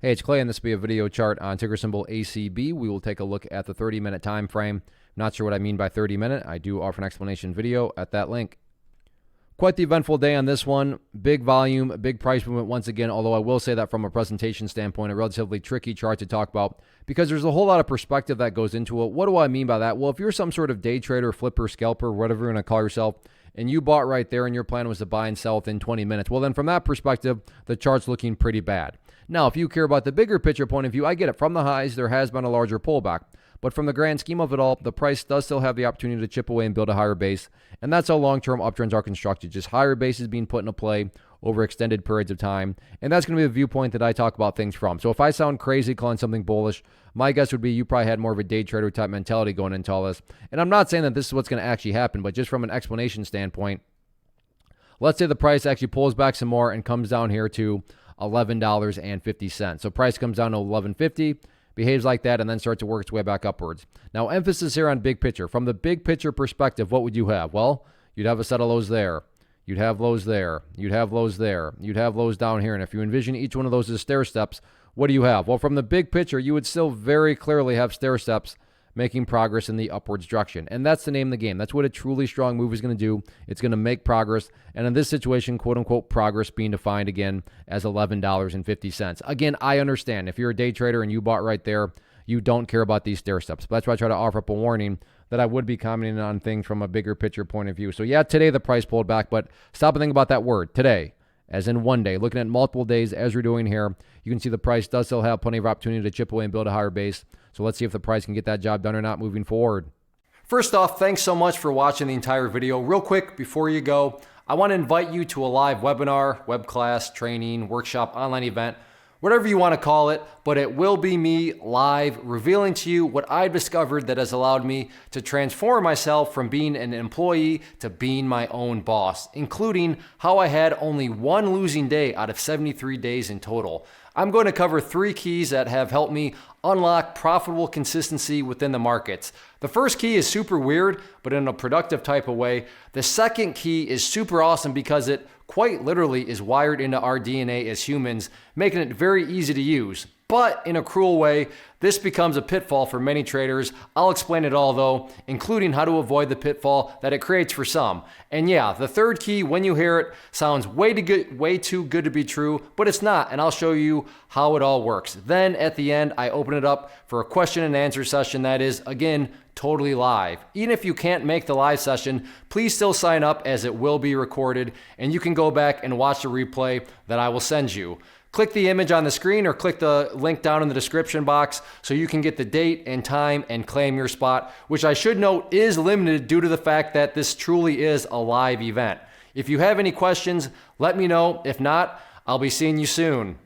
Hey, it's Clay, and this will be a video chart on ticker symbol ACB. We will take a look at the 30-minute time frame. Not sure what I mean by 30-minute. I do offer an explanation video at that link. Quite the eventful day on this one. Big volume, big price movement once again, although I will say that from a presentation standpoint, a relatively tricky chart to talk about because there's a whole lot of perspective that goes into it. What do I mean by that? Well, if you're some sort of day trader, flipper, scalper, whatever you're going to call yourself, and you bought right there and your plan was to buy and sell within 20 minutes, well, then from that perspective, the chart's looking pretty bad. Now, if you care about the bigger picture point of view, I get it. From the highs, there has been a larger pullback. But from the grand scheme of it all, the price does still have the opportunity to chip away and build a higher base. And that's how long-term uptrends are constructed. Just higher bases being put into play over extended periods of time. And that's going to be the viewpoint that I talk about things from. So if I sound crazy calling something bullish, my guess would be you probably had more of a day trader type mentality going into all this. And I'm not saying that this is what's going to actually happen, but just from an explanation standpoint, let's say the price actually pulls back some more and comes down here to $11.50. So price comes down to $11.50, behaves like that, and then starts to work its way back upwards. Now, emphasis here on big picture. From the big picture perspective, what would you have? Well, you'd have a set of lows there. You'd have lows there. You'd have lows there. You'd have lows down here. And if you envision each one of those as stair steps, what do you have? Well, from the big picture, you would still very clearly have stair steps making progress in the upwards direction. And that's the name of the game. That's what a truly strong move is going to do. It's going to make progress. And in this situation, quote unquote, progress being defined again as $11.50. Again, I understand if you're a day trader and you bought right there, you don't care about these stair steps. But that's why I try to offer up a warning that I would be commenting on things from a bigger picture point of view. So yeah, today the price pulled back, but stop and think about that word, today, as in one day. Looking at multiple days as we're doing here, you can see the price does still have plenty of opportunity to chip away and build a higher base. So let's see if the price can get that job done or not moving forward. First off, thanks so much for watching the entire video. Real quick, before you go, I want to invite you to a live webinar, web class, training, workshop, online event, whatever you want to call it, but it will be me live revealing to you what I've discovered that has allowed me to transform myself from being an employee to being my own boss, including how I had only one losing day out of 73 days in total. I'm going to cover 3 keys that have helped me unlock profitable consistency within the markets. The first key is super weird, but in a productive type of way. The second key is super awesome because it quite literally is wired into our DNA as humans, making it very easy to use. But in a cruel way, this becomes a pitfall for many traders. I'll explain it all though, including how to avoid the pitfall that it creates for some. And yeah, the third key, when you hear it, sounds way too good to be true, but it's not, and I'll show you how it all works. Then at the end, I open it up for a question and answer session that is, again, totally live. Even if you can't make the live session, please still sign up as it will be recorded, and you can go back and watch the replay that I will send you. Click the image on the screen or click the link down in the description box so you can get the date and time and claim your spot, which I should note is limited due to the fact that this truly is a live event. If you have any questions, let me know. If not, I'll be seeing you soon.